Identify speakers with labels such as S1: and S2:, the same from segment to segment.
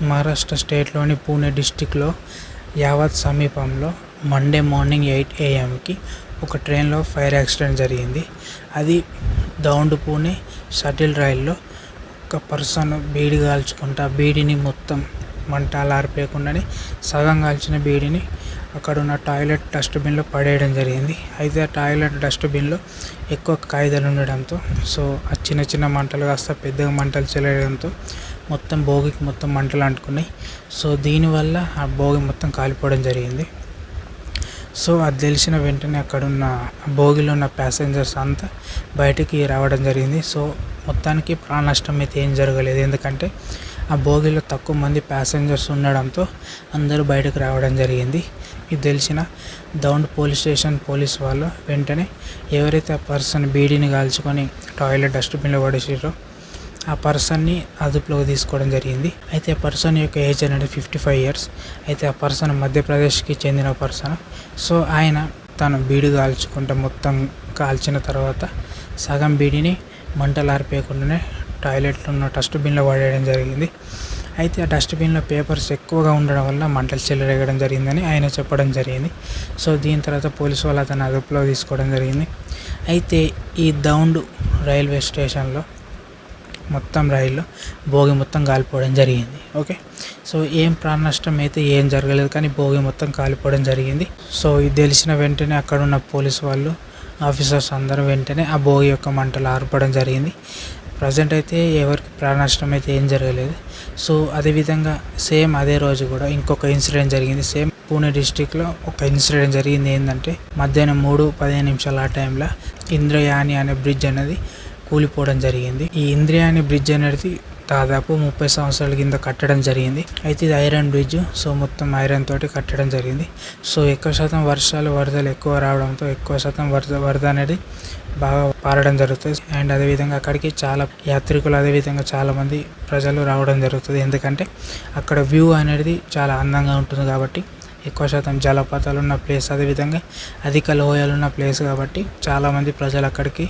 S1: మహారాష్ట్ర స్టేట్లోని పూణే డిస్టిక్లో యావత్ సమీపంలో మండే మార్నింగ్ 8 AM ఒక ట్రైన్లో ఫైర్ యాక్సిడెంట్ జరిగింది. అది దౌండ్ పూణే షటిల్ రైల్లో ఒక పర్సన్ బీడి కాల్చుకుంటా బీడిని మొత్తం మంట ఆర్పేయకుండానే సగం కాల్చిన బీడిని అక్కడున్న టాయిలెట్ డస్ట్బిన్లో పడేయడం జరిగింది. అయితే ఆ టాయిలెట్ డస్ట్బిన్లో ఎక్కువ కాగితాలు ఉండడంతో ఆ చిన్న చిన్న మంటలు కాస్త పెద్దగా మంటలు చెలగడంతో భోగికి మొత్తం మంటలు అంటుకున్నాయి. దీనివల్ల ఆ భోగి మొత్తం కాలిపోవడం జరిగింది. అది తెలిసిన వెంటనే అక్కడున్న భోగిలో ఉన్న ప్యాసింజర్స్ అంతా బయటికి రావడం జరిగింది. మొత్తానికి ప్రాణ నష్టం అయితే ఏం జరగలేదు. ఎందుకంటే ఆ భోగిలో తక్కువ మంది ప్యాసింజర్స్ ఉండడంతో అందరూ బయటకు రావడం జరిగింది. ఇది తెలిసిన దౌండ్ పోలీస్ స్టేషన్ పోలీస్ వాళ్ళు వెంటనే ఎవరైతే ఆ పర్సన్ బీడీని కాల్చుకొని టాయిలెట్ డస్ట్బిన్లో పడేసారో ఆ పర్సన్ని అదుపులోకి తీసుకోవడం జరిగింది. అయితే ఆ పర్సన్ యొక్క ఏజ్ అనేది 55 years. అయితే ఆ పర్సన్ మధ్యప్రదేశ్కి చెందిన పర్సన్. ఆయన తను బీడి కాల్చుకుంటే మొత్తం కాల్చిన తర్వాత సగం బీడిని మంటలు ఆర్పేయకుండానే టాయిలెట్లో ఉన్న డస్ట్బిన్లో పడేయడం జరిగింది. అయితే ఆ డస్ట్బిన్లో పేపర్స్ ఎక్కువగా ఉండడం వల్ల మంటలు చెలరేగడం జరిగిందని ఆయన చెప్పడం జరిగింది. దీని తర్వాత పోలీసు వాళ్ళు అతను అదుపులో తీసుకోవడం జరిగింది. అయితే ఈ దౌండ్ రైల్వే స్టేషన్లో మొత్తం రైల్లో భోగి మొత్తం కాలిపోవడం జరిగింది. ఓకే, ఏం ప్రాణ నష్టం అయితే ఏం జరగలేదు, కానీ భోగి మొత్తం కాలిపోవడం జరిగింది. ఇది తెలిసిన వెంటనే అక్కడున్న పోలీసు వాళ్ళు ఆఫీసర్స్ అందరూ వెంటనే ఆ భోగి యొక్క మంటలు ఆర్పడం జరిగింది. ప్రజెంట్ అయితే ఎవరికి ప్రాణ నష్టం అయితే ఏం జరగలేదు. అదేవిధంగా సేమ్ అదే రోజు కూడా ఇంకొక ఇన్సిడెంట్ జరిగింది. సేమ్ పూణే డిస్టిక్లో ఒక ఇన్సిడెంట్ జరిగింది. ఏంటంటే మధ్యాహ్నం 3:15 ఆ టైంలో ఇంద్రయాని అనే బ్రిడ్జ్ అనేది కూలిపోవడం జరిగింది. ఈ ఇంద్రయాని బ్రిడ్జ్ అనేది దాదాపు 30 సంవత్సరాల కింద కట్టడం జరిగింది. అయితే ఇది ఐరన్ బ్రిడ్జ్. మొత్తం ఐరన్ తోటి కట్టడం జరిగింది. ఎక్కువ శాతం వరదలు ఎక్కువ రావడంతో ఎక్కువ శాతం వరద అనేది బాగా పారడం జరుగుతుంది. అండ్ అదేవిధంగా అక్కడికి చాలా యాత్రికులు అదేవిధంగా చాలామంది ప్రజలు రావడం జరుగుతుంది. ఎందుకంటే అక్కడ వ్యూ అనేది చాలా అందంగా ఉంటుంది కాబట్టి, ఎక్కువ శాతం జలపాతాలు ఉన్న ప్లేస్, అదేవిధంగా అధిక లోయలు ఉన్న ప్లేస్ కాబట్టి చాలామంది ప్రజలు అక్కడికి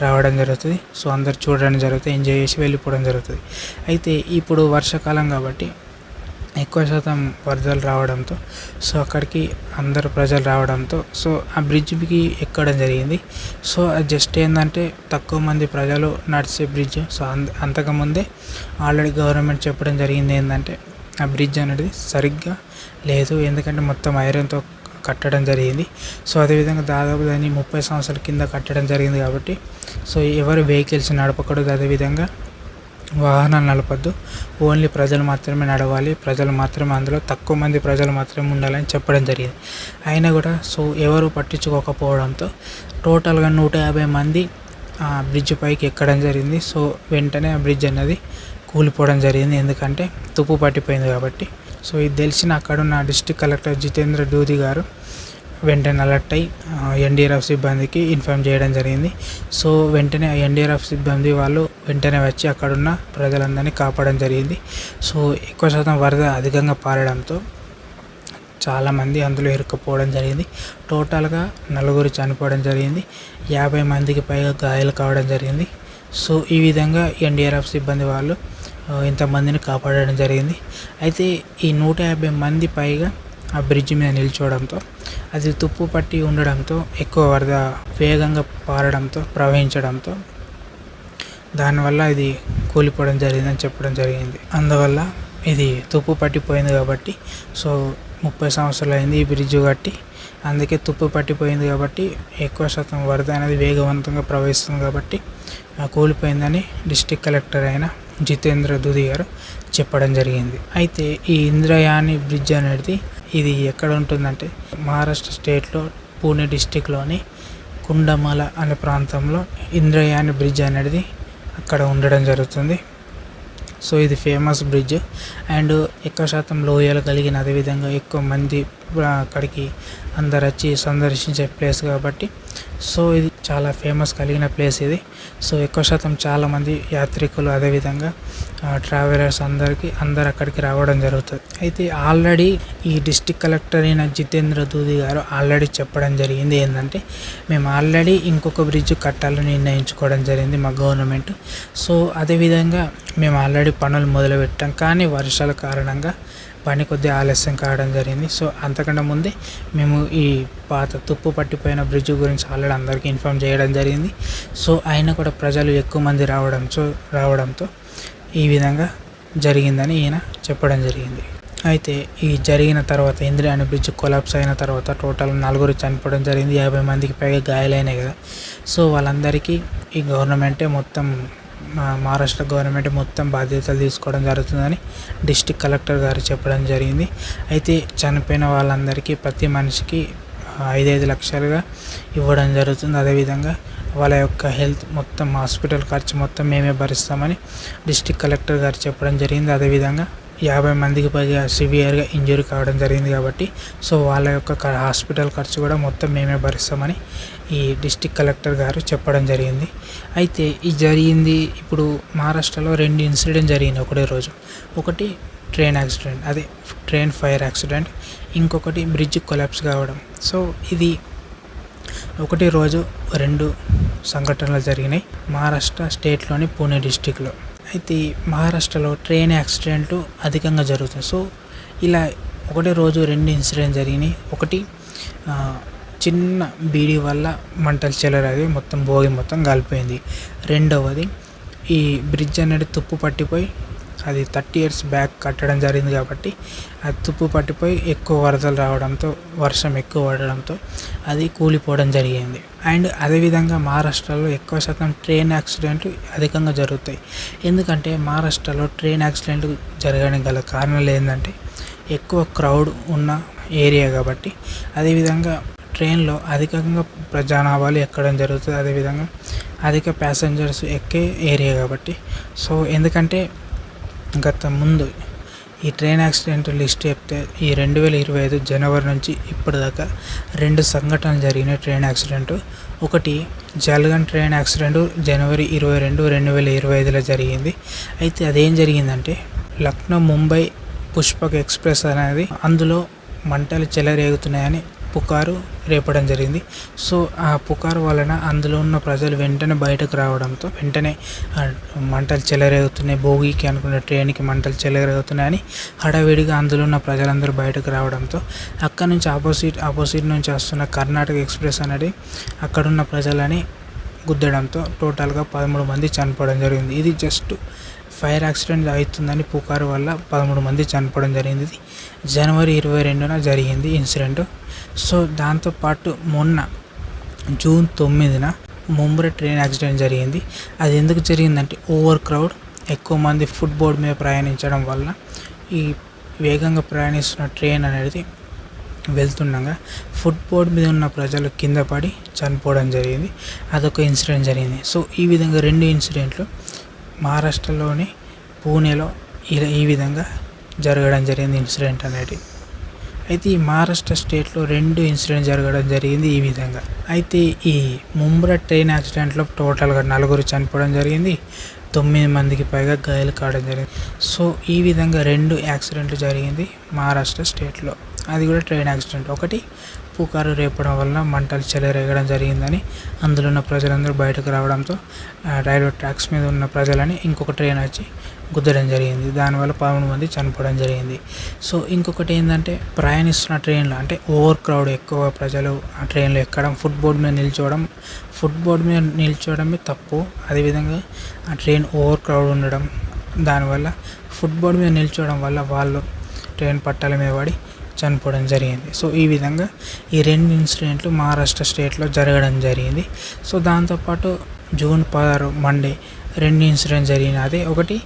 S1: రావడం జరుగుతుంది. అందరు చూడడం జరుగుతుంది, ఎంజాయ్ చేసి వెళ్ళిపోవడం జరుగుతుంది. అయితే ఇప్పుడు వర్షాకాలం కాబట్టి ఎక్కువ శాతం వరదలు రావడంతో అక్కడికి అందరు ప్రజలు రావడంతో ఆ బ్రిడ్జ్కి ఎక్కడం జరిగింది. అది జస్ట్ ఏంటంటే తక్కువ మంది ప్రజలు నడిచే బ్రిడ్జ్. అంతకుముందే ఆల్రెడీ గవర్నమెంట్ చెప్పడం జరిగింది ఏంటంటే ఆ బ్రిడ్జ్ అనేది సరిగ్గా లేదు, ఎందుకంటే మొత్తం ఐరన్తో కట్టడం జరిగింది. అదేవిధంగా దాదాపు దాన్ని 30 సంవత్సరాల కింద కట్టడం జరిగింది కాబట్టి ఎవరు వెహికల్స్ నడపకూడదు, అదేవిధంగా వాహనాలు నడపద్దు, ఓన్లీ ప్రజలు మాత్రమే నడవాలి, ప్రజలు మాత్రమే అందులో తక్కువ మంది ప్రజలు మాత్రమే ఉండాలని చెప్పడం జరిగింది. అయినా కూడా ఎవరు పట్టించుకోకపోవడంతో టోటల్గా 150 మంది ఆ బ్రిడ్జ్ పైకి ఎక్కడం జరిగింది. వెంటనే ఆ బ్రిడ్జ్ అనేది కూలిపోవడం జరిగింది, ఎందుకంటే తుప్పు పట్టిపోయింది కాబట్టి. ఇది తెలిసిన అక్కడున్న డిస్ట్రిక్ట్ కలెక్టర్ జితేంద్ర దూది గారు వెంటనే అలర్ట్ అయ్యి NDRF సిబ్బందికి ఇన్ఫార్మ్ చేయడం జరిగింది. వెంటనే NDRF సిబ్బంది వాళ్ళు వెంటనే వచ్చి అక్కడున్న ప్రజలందరినీ కాపాడడం జరిగింది. ఎక్కువ శాతం వరద అధికంగా పారడంతో చాలామంది అందులో ఇరుక్కుపోవడం జరిగింది. టోటల్గా 4 చనిపోవడం జరిగింది, 50 మందికి పైగా గాయాలు కావడం జరిగింది. ఈ విధంగా NDRF సిబ్బంది వాళ్ళు ఇంతమందిని కాపాడడం జరిగింది. అయితే ఈ 150 మంది పైగా ఆ బ్రిడ్జ్ మీద నిల్చోవడంతో అది తుప్పు పట్టి ఉండడంతో ఎక్కువ వరద వేగంగా పారడంతో ప్రవహించడంతో దానివల్ల ఇది కూలిపోవడం జరిగిందని చెప్పడం జరిగింది. అందువల్ల ఇది తుప్పు పట్టిపోయింది కాబట్టి 30 సంవత్సరాలు అయింది ఈ బ్రిడ్జ్ కట్టి, అందుకే తుప్పు పట్టిపోయింది కాబట్టి ఎక్కువ శాతం వరద అనేది వేగవంతంగా ప్రవహిస్తుంది కాబట్టి కూలిపోయిందని డిస్ట్రిక్ట్ కలెక్టర్ అయిన జితేంద్ర దూది గారు చెప్పడం జరిగింది. అయితే ఈ ఇంద్రయాని బ్రిడ్జ్ అనేది ఇది ఎక్కడ ఉంటుందంటే మహారాష్ట్ర స్టేట్లో పూణే డిస్టిక్లోని కుండమల అనే ప్రాంతంలో ఇంద్రయాని బ్రిడ్జ్ అనేది అక్కడ ఉండడం జరుగుతుంది. ఇది ఫేమస్ బ్రిడ్జ్ అండ్ ఎక్కువ శాతం లోయలు కలిగిన, అదేవిధంగా ఎక్కువ మంది అక్కడికి అందరు వచ్చి సందర్శించే ప్లేస్ కాబట్టి ఇది చాలా ఫేమస్ కలిగిన ప్లేస్ ఇది. ఎక్కువ శాతం చాలామంది యాత్రికులు అదేవిధంగా ట్రావెలర్స్ అందరు అక్కడికి రావడం జరుగుతుంది. అయితే ఆల్రెడీ ఈ డిస్టిక్ కలెక్టర్ అయిన జితేంద్ర దూది గారు ఆల్రెడీ చెప్పడం జరిగింది ఏంటంటే, మేము ఆల్రెడీ ఇంకొక బ్రిడ్జ్ కట్టాలని నిర్ణయించుకోవడం జరిగింది మా గవర్నమెంట్. సో అదేవిధంగా మేము ఆల్రెడీ పనులు మొదలుపెట్టాం, కానీ వర్షాల కారణంగా పని కొద్దిగా ఆలస్యం కావడం జరిగింది. సో అంతకంటే ముందే మేము ఈ పాత తుప్పు పట్టిపోయిన బ్రిడ్జ్ గురించి ఆల్రెడీ అందరికీ ఇన్ఫామ్ చేయడం జరిగింది. సో అయినా కూడా ప్రజలు ఎక్కువ మంది రావడంతో ఈ విధంగా జరిగిందని ఈయన చెప్పడం జరిగింది. అయితే ఈ జరిగిన తర్వాత ఇంద్రాయణి బ్రిడ్జ్ కొలాప్స్ అయిన తర్వాత టోటల్ 4 చనిపోవడం జరిగింది. 50 మందికి పైగా గాయాలైనాయి కదా. సో వాళ్ళందరికీ ఈ గవర్నమెంటే మొత్తం మహారాష్ట్ర గవర్నమెంట్ మొత్తం బాధ్యతలు తీసుకోవడం జరుగుతుందని డిస్టిక్ కలెక్టర్ గారు చెప్పడం జరిగింది. అయితే చనిపోయిన వాళ్ళందరికీ ప్రతి మనిషికి 5 లక్షలుగా ఇవ్వడం జరుగుతుంది. అదేవిధంగా వాళ్ళ యొక్క హెల్త్ మొత్తం హాస్పిటల్ ఖర్చు మొత్తం మేమే భరిస్తామని డిస్టిక్ కలెక్టర్ గారు చెప్పడం జరిగింది. అదేవిధంగా 50 మందికి పైగా సివియర్గా ఇంజరీ కావడం జరిగింది కాబట్టి సో వాళ్ళ యొక్క హాస్పిటల్ ఖర్చు కూడా మొత్తం మేమే భరిస్తామని ఈ డిస్టిక్ కలెక్టర్ గారు చెప్పడం జరిగింది. అయితే ఈ జరిగింది ఇప్పుడు మహారాష్ట్రలో 2 ఇన్సిడెంట్ జరిగినాయి ఒకటే రోజు. ఒకటి ట్రైన్ యాక్సిడెంట్, అదే ట్రైన్ ఫైర్ యాక్సిడెంట్, ఇంకొకటి బ్రిడ్జ్ కొలాప్స్ కావడం. సో ఇది ఒకటే రోజు 2 సంఘటనలు జరిగినాయి మహారాష్ట్ర స్టేట్లోని పూణే డిస్టిక్లో. అయితే మహారాష్ట్రలో ట్రైన్ యాక్సిడెంట్లు అధికంగా జరుగుతాయి. సో ఇలా ఒకటే రోజు 2 ఇన్సిడెంట్ జరిగినాయి. ఒకటి చిన్న బీడీ వల్ల మంటలు చెలరేగి మొత్తం భోగి మొత్తం కాలిపోయింది. రెండవది ఈ బ్రిడ్జ్ అనేది తుప్పు పట్టిపోయి అది 30 years బ్యాక్ కట్టడం జరిగింది కాబట్టి అది తుప్పు పట్టిపోయి ఎక్కువ వరదలు రావడంతో వర్షం ఎక్కువ పడడంతో అది కూలిపోవడం జరిగింది. అండ్ అదేవిధంగా మహారాష్ట్రలో ఎక్కువ శాతం ట్రైన్ యాక్సిడెంట్లు అధికంగా జరుగుతాయి. ఎందుకంటే మహారాష్ట్రలో ట్రైన్ యాక్సిడెంట్లు జరగడానికి గల కారణాలు ఏంటంటే ఎక్కువ క్రౌడ్ ఉన్న ఏరియా కాబట్టి, అదేవిధంగా ట్రైన్లో అధికంగా జనాభాలు ఎక్కడం జరుగుతుంది, అదేవిధంగా అధిక ప్యాసింజర్స్ ఎక్కే ఏరియా కాబట్టి. సో ఎందుకంటే గత ముందు ఈ ట్రైన్ యాక్సిడెంట్ లిస్ట్ చెప్తే ఈ 2025 జనవరి నుంచి ఇప్పటిదాకా 2 సంఘటనలు జరిగినాయి ట్రైన్ యాక్సిడెంట్. ఒకటి జల్గాన్ ట్రైన్ యాక్సిడెంట్ జనవరి 22, 2025లో జరిగింది. అయితే అదేం జరిగిందంటే లక్నో ముంబై పుష్పక్ ఎక్స్ప్రెస్ అనేది అందులో మంటలు చెలరేగుతున్నాయని పుకారు రేపడం జరిగింది. సో ఆ పుకారు వలన అందులో ఉన్న ప్రజలు వెంటనే బయటకు రావడంతో వెంటనే మంటలు చెలరేగుతున్నాయి, భోగికి అనుకున్న ట్రైన్కి మంటలు చెలరేగుతున్నాయని హడావిడిగా అందులో ఉన్న ప్రజలందరూ బయటకు రావడంతో అక్కడ నుంచి ఆపోజిట్ నుంచి వస్తున్న కర్ణాటక ఎక్స్ప్రెస్ అనేది అక్కడున్న ప్రజలని గుద్దడంతో టోటల్గా 13 మంది చనిపోవడం జరిగింది. ఇది జస్ట్ ఫైర్ యాక్సిడెంట్ అవుతుందని పుకారు వల్ల 13 మంది చనిపోవడం జరిగింది. ఇది జనవరి 22న జరిగింది ఇన్సిడెంట్. సో దాంతోపాటు మొన్న జూన్ 9న ముంబై ట్రైన్ యాక్సిడెంట్ జరిగింది. అది ఎందుకు జరిగిందంటే ఓవర్ క్రౌడ్, ఎక్కువ మంది ఫుట్ బోర్డ్ మీద ప్రయాణించడం వల్ల ఈ వేగంగా ప్రయాణిస్తున్న ట్రైన్ అనేది వెళ్తుండగా ఫుట్ బోర్డ్ మీద ఉన్న ప్రజలు కింద పడి చనిపోవడం జరిగింది. అదొక ఇన్సిడెంట్ జరిగింది. సో ఈ విధంగా 2 ఇన్సిడెంట్లు మహారాష్ట్రలోని పూణేలో ఈ విధంగా జరగడం జరిగింది ఇన్సిడెంట్ అనేది. అయితే ఈ మహారాష్ట్ర స్టేట్లో 2 ఇన్సిడెంట్ జరగడం జరిగింది ఈ విధంగా. అయితే ఈ ముంబై ట్రైన్ యాక్సిడెంట్లో టోటల్గా 4 చనిపోవడం జరిగింది, 9 మందికి పైగా గాయాలు కావడం జరిగింది. సో ఈ విధంగా 2 యాక్సిడెంట్లు జరిగింది మహారాష్ట్ర స్టేట్లో. అది కూడా ట్రైన్ యాక్సిడెంట్. ఒకటి పుకారు రేపడం వలన మంటలు చెలరేగడం జరిగిందని అందులో ఉన్న ప్రజలందరూ బయటకు రావడంతో రైల్వే ట్రాక్స్ మీద ఉన్న ప్రజలని ఇంకొక ట్రైన్ వచ్చి గుద్దడం జరిగింది. దానివల్ల 13 మంది చనిపోవడం జరిగింది. సో ఇంకొకటి ఏంటంటే ప్రయాణిస్తున్న ట్రైన్లో అంటే ఓవర్ క్రౌడ్, ఎక్కువ ప్రజలు ఆ ట్రైన్లో ఎక్కడం, ఫుట్ బోర్డ్ మీద నిల్చోవడమే తప్పు. అదేవిధంగా ఆ ట్రైన్ ఓవర్ క్రౌడ్ ఉండడం, దానివల్ల ఫుట్ బోర్డ్ మీద నిల్చోవడం వల్ల వాళ్ళు ట్రైన్ పట్టాల మీద పడి చనిపోవడం జరిగింది. సో ఈ విధంగా ఈ 2 ఇన్సిడెంట్లు మహారాష్ట్ర స్టేట్లో జరగడం జరిగింది. సో దాంతోపాటు జూన్ 16 మండే 2 ఇన్సిడెంట్ జరిగినాయి. అదే ఒకటి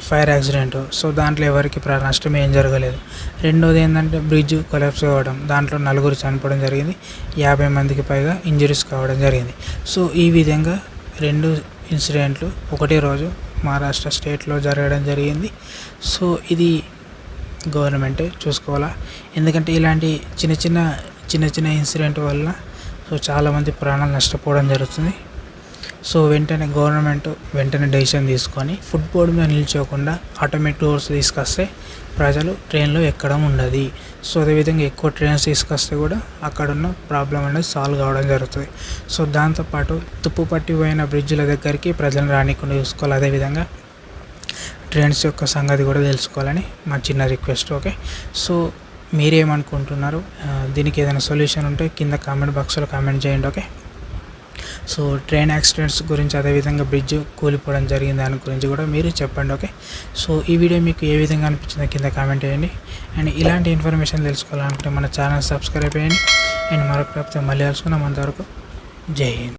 S1: ఫైర్ యాక్సిడెంట్. సో దాంట్లో ఎవరికి నష్టం ఏం జరగలేదు. రెండోది ఏంటంటే బ్రిడ్జ్ కొలాప్స్ కావడం, దాంట్లో 4 చనిపోవడం జరిగింది, 50 మందికి పైగా ఇంజరీస్ కావడం జరిగింది. సో ఈ విధంగా 2 ఇన్సిడెంట్లు ఒకటే రోజు మహారాష్ట్ర స్టేట్లో జరగడం జరిగింది. సో ఇది గవర్నమెంటే చూసుకోవాలా, ఎందుకంటే ఇలాంటి చిన్న చిన్న ఇన్సిడెంట్ వల్ల సో చాలామంది ప్రాణాలు నష్టపోవడం జరుగుతుంది. సో వెంటనే గవర్నమెంట్ డెసిషన్ తీసుకొని ఫుట్ బోర్డు మీద నిల్చోకుండా ఆటోమేటిక్ డోర్స్ తీసుకొస్తే ప్రజలు ట్రైన్లో ఎక్కడం ఉండదు. సో అదేవిధంగా ఎక్కువ ట్రైన్స్ తీసుకొస్తే కూడా అక్కడున్న ప్రాబ్లం అనేది సాల్వ్ కావడం జరుగుతుంది. సో దాంతోపాటు తుప్పు పట్టిపోయిన బ్రిడ్జ్ల దగ్గరికి ప్రజలను రానికుండా చూసుకోవాలి. అదేవిధంగా ట్రైన్స్ యొక్క సంగతి కూడా తెలుసుకోవాలని మా చిన్న రిక్వెస్ట్. ఓకే, సో మీరేమనుకుంటున్నారు? దీనికి ఏదైనా సొల్యూషన్ ఉంటే కింద కామెంట్ బాక్స్లో కామెంట్ చేయండి. ఓకే, సో ట్రైన్ యాక్సిడెంట్స్ గురించి అదేవిధంగా బ్రిడ్జ్ కూలిపోవడం జరిగింది దాని గురించి కూడా మీరు చెప్పండి. ఓకే, సో ఈ వీడియో మీకు ఏ విధంగా అనిపించిందో కింద కామెంట్ చేయండి. అండ్ ఇలాంటి ఇన్ఫర్మేషన్ తెలుసుకోవాలంటే మన ఛానల్ సబ్స్క్రైబ్ చేయండి. అండ్ మరొక మళ్ళీ కలుసుకున్నాం. అంతవరకు జై హింద్.